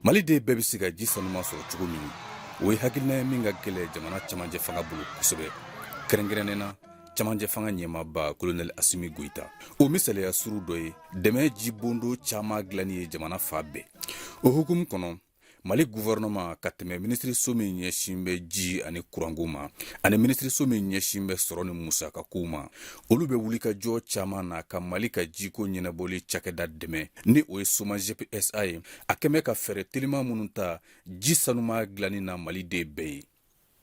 Mali de bɛɛ bɛ se ka ji sanuma sɔrɔ cogo min o ye hakilina ye min ka gɛlɛ jamana cɛmancɛ fanga bolo kosɛbɛ kɛrɛnkɛrɛnnen na cɛmancɛ fanga ɲɛmaaba kolonɛli Asimi Goyita o misaliya suru dɔ ye dɛmɛ ji bondo caman dilanni ye jamana fa bɛɛ o hukumu kɔnɔ Mali gouvernement ka tɛmɛ ministiriso min ɲɛsin bɛ ji ani kuranko ma ani ministiriso min ɲɛsin bɛ sɔrɔ ni musakakow ma olu bɛ wuli ka jɔ caman na ka Mali ka jiko ɲɛnabɔli cakɛda dɛmɛ ni o ye SOMAGEP SA ye a kɛmɛ ka fɛɛrɛ teliman minnu ta ji sanuma dilanni na Mali de bɛɛ ye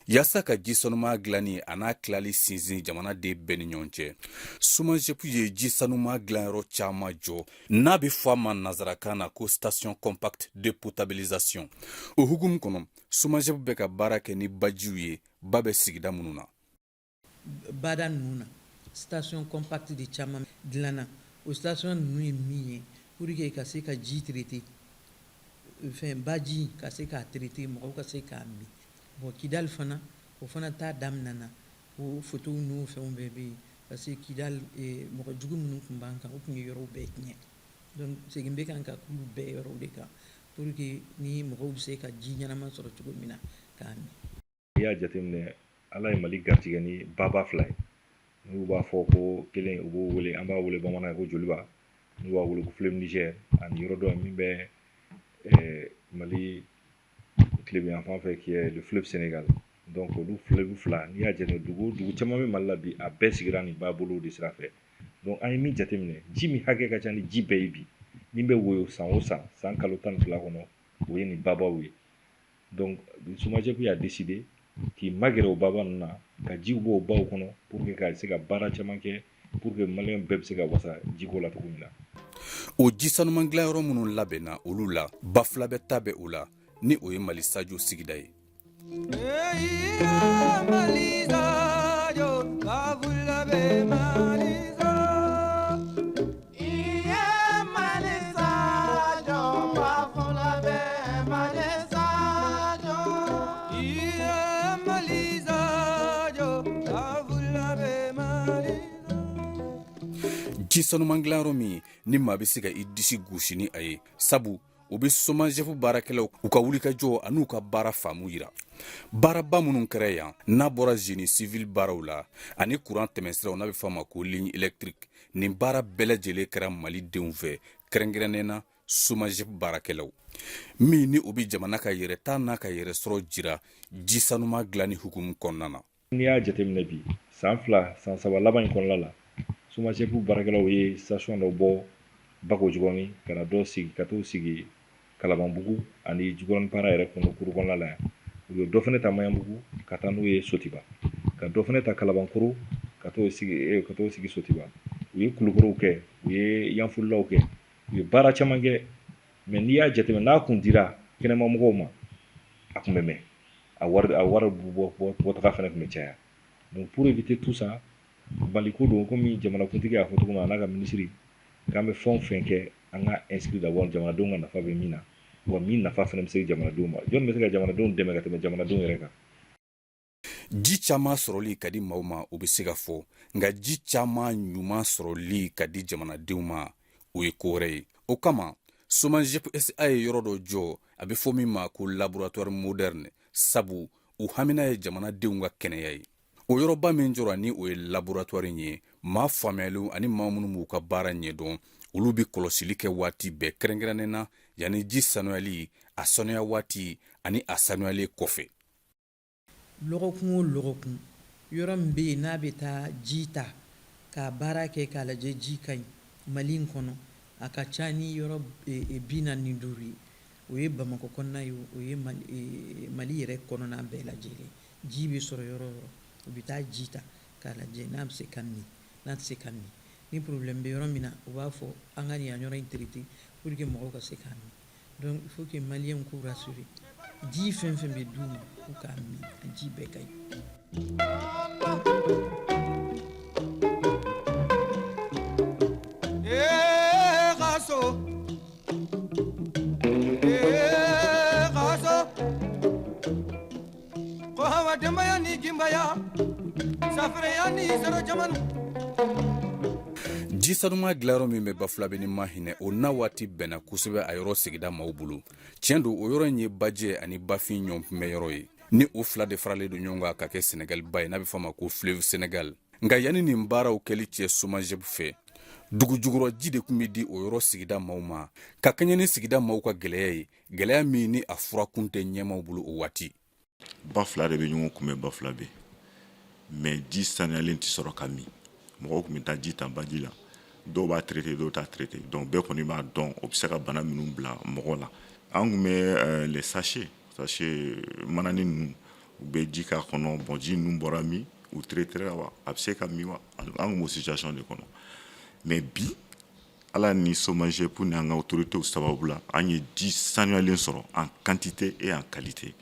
yaasa ka ji sanuma dilanni a n'a tilali sinsin jamana de bɛɛ ni ɲɔgɔn cɛ SOMAGEP ye ji sanuma dilanyɔrɔ caman jɔ n'a bɛ fɔ a ma nanzarakan na ko station compacte de potabilisation o hukumu kɔnɔ SOMAGEP bɛ ka baara kɛ ni bajiw ye ba bɛ sigida minnu na bada ninnu na station compacte de caman dilanna o station ninnu ye min ye pour que ka se ka ji traité fɛn baji ka se k'a traité mɔgɔw ka se k'a min bon Kidal fana o fana t'a daminɛna o photo n'o fɛnw bɛɛ bɛ yen parce que Kidal mɔgɔ jugu minnu tun b'an kan o tun ye yɔrɔw bɛɛ tiɲɛ donc segin bɛ kan ka k'olu bɛɛ yɔrɔw de kan pour que ni mɔgɔw bɛ se ka ji ɲɛnama sɔrɔ cogo min na k'a min. I y'a jateminɛ ala ye Mali garijɛgɛ ni baba fila ye n'u b'a fɔ ko kelen u b'o wele an b'a wele bamanankan ko joliba n'u b'a wele ko fleuve Niger ani yɔrɔ dɔ min bɛ Mali tile yan fan fɛ qui est le fleuve Sénégal donc olu fleuve fila n'i y'a jateminɛ dugu caman bɛ Mali la bi a bɛɛ sigira nin babolo de sira fɛ donc an ye min jateminɛ ji min hakɛ ka ca ni ji bɛɛ ye bi min bɛ woyo san o san kalo 12 kɔnɔ o ye nin babaw ye donc SOMAGEP y'a décidé k'i magɛrɛ o baba ninnu na ka jiw bɔ o baw kɔnɔ pour que ka se ka baara caman kɛ pour que maliyɛn bɛɛ bɛ se ka wasa jiko la cogo min na o ji sanuma dilanyɔrɔ minnu labɛnna olu la ba fila bɛ ta bɛ o la ni o ye Mali Sajo sigida ye ji sanuma dilanyɔrɔ min ni maa bɛ se ka i disi gosi ni a ye sabu o bɛ SOMAGEP baarakɛlaw u ka wulikajɔ ani u ka baara faamu yira baaraba minnu kɛra yan n'a bɔra génie civil baaraw la ani courant tɛmɛsiraw n'a bɛ fɔ a ma ko ligne électrique nin baara bɛɛ lajɛlen kɛra malidenw fɛ kɛrɛnkɛrɛnnen na SOMAGEP baarakɛlaw min ni o bɛ jamana ka yɛrɛta n'a ka yɛrɛsɔrɔ jira ji sanuma dilanni hukumu kɔnɔna na n'i y'a jateminɛ bi san 3 laban in kɔnɔna la SOMAGEP baarakɛlaw ye station dɔ bɔ Bako Jikɔrɔni ka na dɔ sigi ka t'o sigi Kalabanbugu ani Jikɔrɔni para yɛrɛ kɔnɔ kuru kɔnɔna la yan u ye dɔ fana ta Maɲanbugu ka taa n'o ye Sotiba ka dɔ fana ta Kalabankoro ka t'o sigi Sotiba u ye Kulukorow kɛ u ye Yanfolilaw kɛ u ye baara caman kɛ mais n'i y'a jateminɛ n'a kun dira kɛnɛmamɔgɔw ma a kun bɛ mɛn a wari bɔtaga fana kun bɛ caya donc pour éviter tout ça baliko don komi jamanakuntigi y'a fɔ cogo min na n'a ka minisiri k'an bɛ fɛn o fɛn kɛ an ka inscrit d'abord jamanadenw ka nafa bɛ min na wa min nafa fana bɛ se jamanadenw ma jɔn bɛ se ka jamanadenw dɛmɛ ka tɛmɛ jamanadenw yɛrɛ kan ji caman sɔrɔli ka di maaw ma o bɛ se ka fɔ nka ji caman ɲuman sɔrɔli ka di jamanadenw ma o ye ko wɛrɛ ye o kama SOMAGEP SA ye yɔrɔ dɔ jɔ a bɛ fɔ min ma ko laboratoire moderne sabu u hamina ye jamanadenw ka kɛnɛya ye o yɔrɔba min jɔra ni o ye laboratoire ye maa faamuyalenw ani maa minnu b'u ka baara ɲɛdɔn olu bɛ kɔlɔsili kɛ waati bɛɛ kɛrɛnkɛrɛnnen na yanni ji sanuyali a sanuya waati ani a sanuyalen kɔfɛ lɔgɔkun o lɔgɔkun yɔrɔ min bɛ yen n'a bɛ taa ji ta ka baara kɛ k'a lajɛ ji ka ɲi Mali in kɔnɔ a ka ca ni yɔrɔ 45 ye o ye Bamakɔ kɔnɔna ye o ye Mali yɛrɛ kɔnɔna bɛɛ lajɛlen ji bɛ sɔrɔ yɔrɔ yɔrɔ u bɛ taa ji ta k'a lajɛ n'a bɛ se ka min n'a tɛ se ka min ni problème bɛ yɔrɔ min na u b'a fɔ an ka nin yan yɔrɔ in traité pour que mɔgɔw ka se k'a min donc il faut que maliyɛnw k'u rassurer ji fɛn fɛn bɛ d'u ma k'u k'a min a ji bɛɛ ka ɲi. ji sanuma dilayɔrɔ min bɛ Bafulabe ma hinɛ o n'a waati bɛnna kosɛbɛ a yɔrɔ sigida maaw bolo. Tiɲɛ don o yɔrɔ in ye bajɛ ani bafin ɲɔgɔnkunbɛ yɔrɔ ye. Ni o fila de faralen don ɲɔgɔn kan ka kɛ Senegal ba ye n'a bɛ fɔ a ma ko Fleuve Senegal. Nka yanni nin baaraw kɛli cɛ SOMAGEP fɛ, dugu jukɔrɔ ji de tun bɛ di o yɔrɔ sigida maaw ma ka kɛɲɛ ni sigida maaw ka gɛlɛya ye, gɛlɛya min ni a furakun tɛ ɲɛmaaw bolo o waati. Ba fila de bɛ ɲɔgɔn kunbɛn Bafulabe, mais ji saniyalen tɛ sɔrɔ ka min. Mɔgɔw tun bɛ taa ji ta baji la, dɔw b'a traité dɔw t'a traité, donc bɛɛ kɔni b'a dɔn o bɛ se ka bana minnu bila mɔgɔ la. An tun bɛ les sachets manani ninnu u bɛ ji k'a kɔnɔ, bon ji ninnu bɔra min u traité wa a bɛ se ka min wa, an tun b'o situation de kɔnɔ. Mais bi ala ni SOMAGEP ni an ka autorités sababu la an ye ji saniyalen sɔrɔ en quantité et en qualité.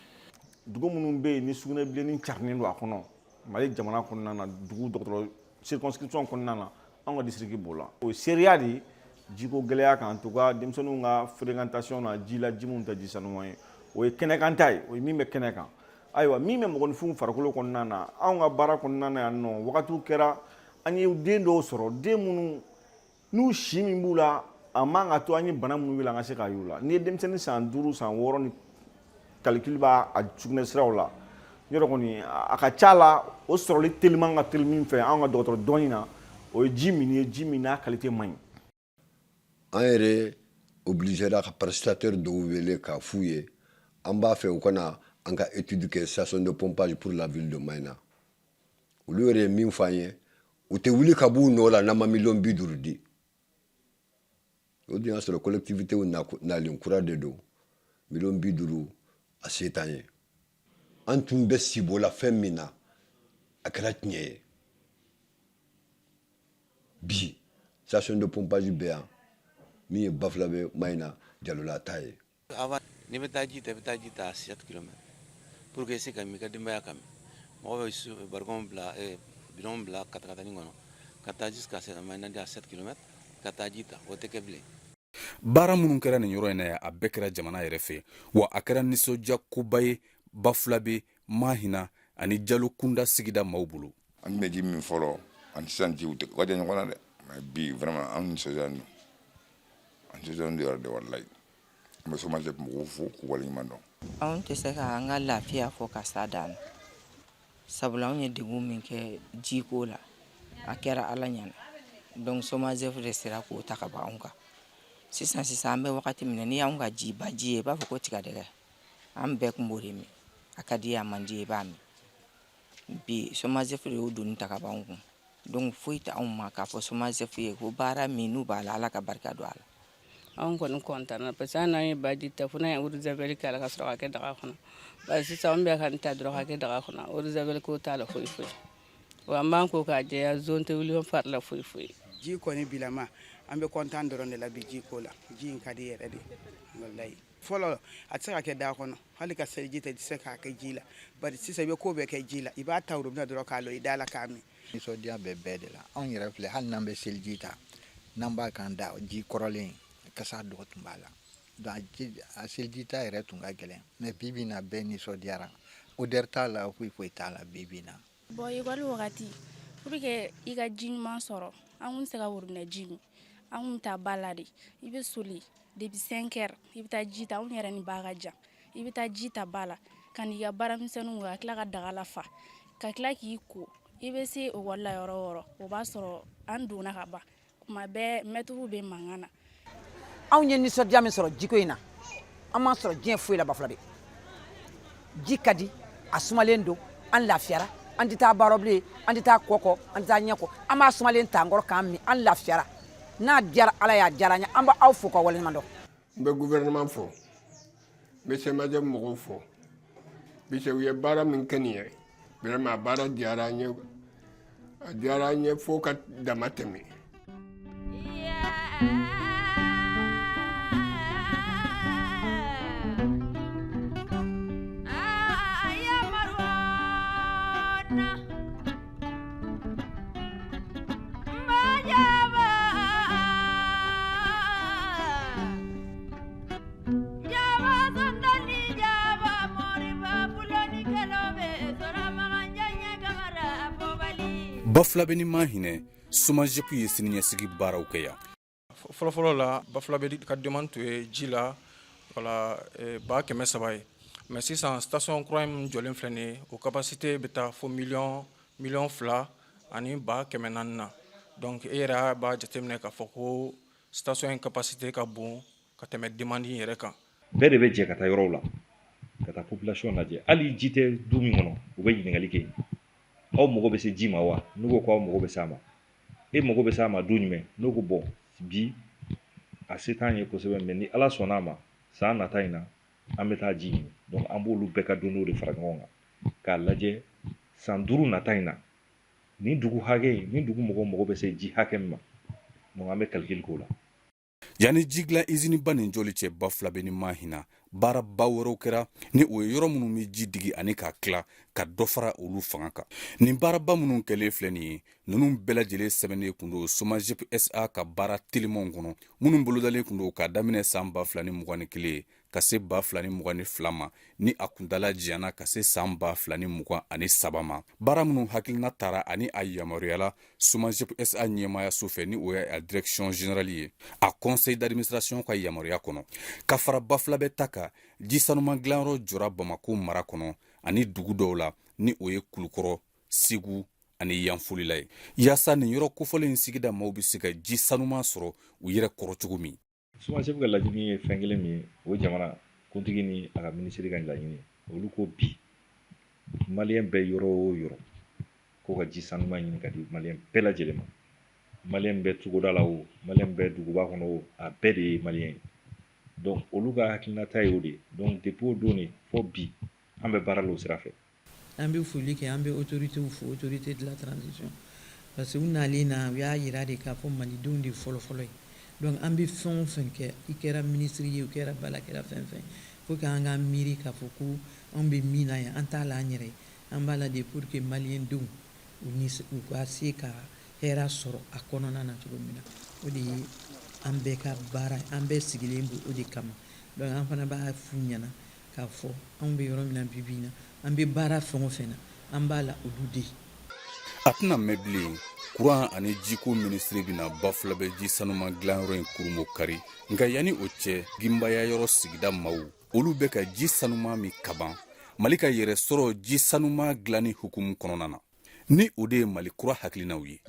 Dugu minnu bɛ yen ni sugunɛbilenni carinen don a kɔnɔ Mali jamana kɔnɔna na dugu dɔgɔtɔrɔ circonscription kɔnɔna na an ka district b'o la. O ye seereya de ye jiko gɛlɛya kan en tout cas denmisɛnninw ka fréquentation na ji la ji minnu tɛ ji sanuman ye o ye kɛnɛkan ta ye o ye min bɛ kɛnɛ kan. Ayiwa min bɛ mɔgɔninfinw farikolo kɔnɔna na anw ka baara kɔnɔna na yan nɔ wagatiw kɛra an ye den dɔw sɔrɔ den minnu n'u si min b'u la a man ka to an ye bana minnu wele an ka se k'a y'u la. N'i ye denmisɛnnin san 5 san 6 ni calcul b'a a sugunɛ siraw la yɔrɔ kɔni a ka ca la o sɔrɔli teliman ka teli min fɛ an ka dɔgɔtɔrɔ dɔnni na o ye ji min ye ji min n'a qualité man ɲi. An yɛrɛ obligera ka prestataire dɔw wele k'a f'u ye an b'a fɛ u kana an ka étude kɛ station de pompage pour la ville de Mayina. Olu yɛrɛ ye min f'an ye u tɛ wuli ka b'u nɔ la n'an ma miliyɔn 50 di. O dun y'a sɔrɔ collectivité nalen kura de don miliyɔn 50 a se t'an ye. An tun bɛ sibo la fɛn min na a kɛra tiɲɛ ye. Bi station de pompage bɛ yan min ye Bafulabe Mayina Jalola ta ye. Avant ni bɛ taa ji ta i bɛ taa ji ta 7 km pour que se ka min i ka denbaya ka min. Mɔgɔ bɛ barikɔn bila bidon bila katakatani kɔnɔ ka taa jusqu'à Mayina à 7 km ka taa ji ta o tɛ kɛ bilen. Baara minnu kɛra nin yɔrɔ in na a bɛɛ kɛra jamana yɛrɛ fɛ wa a kɛra nisɔndiya koba ye Bafulabe Mahina ani Jalo Kunda sigida maaw bolo. An bɛ ji min fɔlɔ ani sisan jiw tɛ ka jan ɲɔgɔn na dɛ mais bi vraiment an nisɔndiyalen don an nisɔndiyalen don yɛrɛ de walayi an bɛ SOMAGEP mɔgɔw fo k'u waleɲuman dɔn. Anw tɛ se ka an ka lafiya fɔ ka s'a dan na sabula anw ye degun min kɛ jiko la a kɛra ala ɲana donc SOMAGEP de sera k'o ta ka bɔ anw kan. Sisan an bɛ wagati min na ni y'anw ka ji baji ye i b'a fɔ ko tigadɛgɛ an bɛɛ kun b'o de min a ka di ye a man di ye i b'a min. Bi SOMAGEP de y'o donni ta ka bɔ anw kun donc foyi tɛ anw ma k'a fɔ SOMAGEP ye ko baara min n'u b'a la ala ka barika don a la. Anw kɔni kɔntanna parce que an n'an ye baji ta fo n'an ye eau de javel k'a la ka sɔrɔ ka kɛ daga kɔnɔ bari sisan an bɛ ka nin ta dɔrɔn ka kɛ daga kɔnɔ eau de javel ko t'a la foyi foyi wa an b'an ko k'a jɛya zone tɛ wuli fari la foyi foyi. Ji kɔni bilama an bɛ kontaan dɔrɔn de la bi ji ko la ji in ka di yɛrɛ de wallahi fɔlɔ a tɛ se ka kɛ da kɔnɔ hali ka seliji tɛ se k'a kɛ ji la bari sisan i bɛ ko bɛɛ kɛ ji la i b'a ta robinet dɔrɔn k'a lɔ i da la k'a min. Nisɔndiya bɛ bɛɛ de la anw yɛrɛ filɛ hali n'an bɛ seliji ta n'an b'a kan da ji kɔrɔlen kasa dɔgɔ tun b'a la donc a seliji ta yɛrɛ tun ka gɛlɛn mais bi bi in na bɛɛ nisɔndiyara odeur t'a la foyi t'a la bi bi in na. Bon école wagati pour que i ka ji ɲuman sɔrɔ an kun tɛ se ka robinet ji min an kun taa ba la de i bɛ soli depuis 5 heures i bɛ taa ji ta anw yɛrɛ ni ba ka jan i bɛ taa ji ta ba la ka n'i ka baaramisɛnninw ka tila ka daga la fa ka tila k'i ko i bɛ se ekɔli la yɔrɔ o yɔrɔ o b'a sɔrɔ an donna ka ban kuma bɛɛ mɛtiriw bɛ mankan na. Anw ye nisɔndiya min sɔrɔ jiko in na an m'an sɔrɔ diɲɛ foyi la Bafulabe ji ka di a sumalen don an lafiyara an tɛ taa baara bilen an tɛ taa kɔ an tɛ taa ɲɛ kɔ an b'a sumalen ta an kɔrɔ k'an min an lafiyara n'a diyara ala y'a diyara an ye an b'aw fo ka waleɲuman dɔn. N bɛ gouvernement fɔ n bɛ SOMAGEP mɔgɔw fɔ bisɛ u ye baara min kɛ nin ye vraiment a baara diyara an ye a diyara an ye fo ka dama tɛmɛ. Bafulabe Mahina Sumajepu ye siniɲɛsigi baaraw kɛ yan. Fɔlɔfɔlɔ la Bafulabe ka demande tun ye ji la wala 300,000 ye mais sisan station kura min jɔlen filɛ nin ye o capacité bɛ taa fo million 2 ani 400,000 na donc e yɛrɛ b'a jateminɛ k'a fɔ ko station in capacité ka bon ka tɛmɛ demande in yɛrɛ kan. Bɛɛ de bɛ jɛ ka taa yɔrɔw la ka taa population lajɛ hali ji tɛ du min kɔnɔ u bɛ ɲininkali kɛ aw mago bɛ se ji ma wa n'u ko k'aw mago bɛ se a ma e mago bɛ se a ma du jumɛn n'u ko bon bi a se t'an ye kosɛbɛ mais ni ala sɔnna a ma san nata in na an bɛ taa ji ɲini donc an b'olu bɛɛ ka don de fara ɲɔgɔn kan k'a lajɛ san 5 nata in na ni dugu hakɛ ni dugu mɔgɔw mago bɛ se ji hakɛ min ma donc an bɛ calcul k'o la. Yani jigla izini ba nin joli cɛ Bafulabe ni Mahina baara ba wɛrɛw kɛra ni o ye yɔrɔ minnu mi ji digi ani k'a tila ka dɔ fara olu fanga kan. Nin baaraba minnu kɛlen filɛ nin ye ninnu bɛɛ lajɛlen sɛbɛnnen kun don Somajep SA ka baara telimanw kɔnɔ minnu bolodalen kun don k'a daminɛ san 2021 ka se 2022 ma ni a kuntala jiyana ka se san 2023 ma. Baara minnu hakilina tara ani a yamaruyala Somajep SA ɲɛmayaso fɛ ni o ye a direction générale ye a conseil d'administration ka yamaruya kɔnɔ ka fara Bafulabe ta kan ji sanuman dilanyɔrɔ jɔra Bamako mara kɔnɔ ani dugu dɔw la ni o ye Kulukɔrɔ, Segu ani Yanfolila ye yaasa nin yɔrɔ kofɔlen in sigida maaw bɛ se ka ji sanuman sɔrɔ u yɛrɛ kɔrɔ cogo min. Somajep ka laɲini ye fɛn kelen min ye o jamana kuntigi ni a ka ministre ka laɲini olu ko bi maliyɛn bɛɛ yɔrɔ o yɔrɔ ko ka ji sanuman ɲini ka di maliyɛn bɛɛ lajɛlen ma maliyɛn bɛɛ togoda la o maliyɛn bɛɛ duguba kɔnɔ o a bɛɛ de ye maliyɛn ye donc olu ka hakilinata ye o de donc depuis o don fo bi an bɛ baara la o sira fɛ. An bɛ foli kɛ an bɛ autorités fo autorité de la transition parce que u nalen na u y'a yira de k'a fɔ malidenw de fɔlɔfɔlɔ ye donc an bɛ fɛn o fɛn kɛ i kɛra ministre ye o kɛra bala kɛra fɛn fɛn faut que an ka miiri k'a fɔ ko an bɛ min na yan an t'a la an yɛrɛ ye an b'a la de pour que maliyɛndenw u ka se ka hɛrɛ sɔrɔ a kɔnɔna na cogo min na o de ye an bɛɛ ka baara an bɛɛ sigilen bo o de kama donc an fana b'a f'u ɲɛna k'a fɔ anw bɛ yɔrɔ min na bi na an bɛ baara fɛn o fɛn na an b'a la olu de. A tɛna mɛn bilen courant ani jiko ministre bɛna Bafulabe ji sanuman dilanyɔrɔ in kurumo kari nka yanni o cɛ ginbaya yɔrɔ sigida maaw olu bɛ ka ji sanuman min kaban Mali ka yɛrɛ sɔrɔ ji sanuman dilanni hukumu kɔnɔna na ni o de ye Mali kura hakilinaw ye.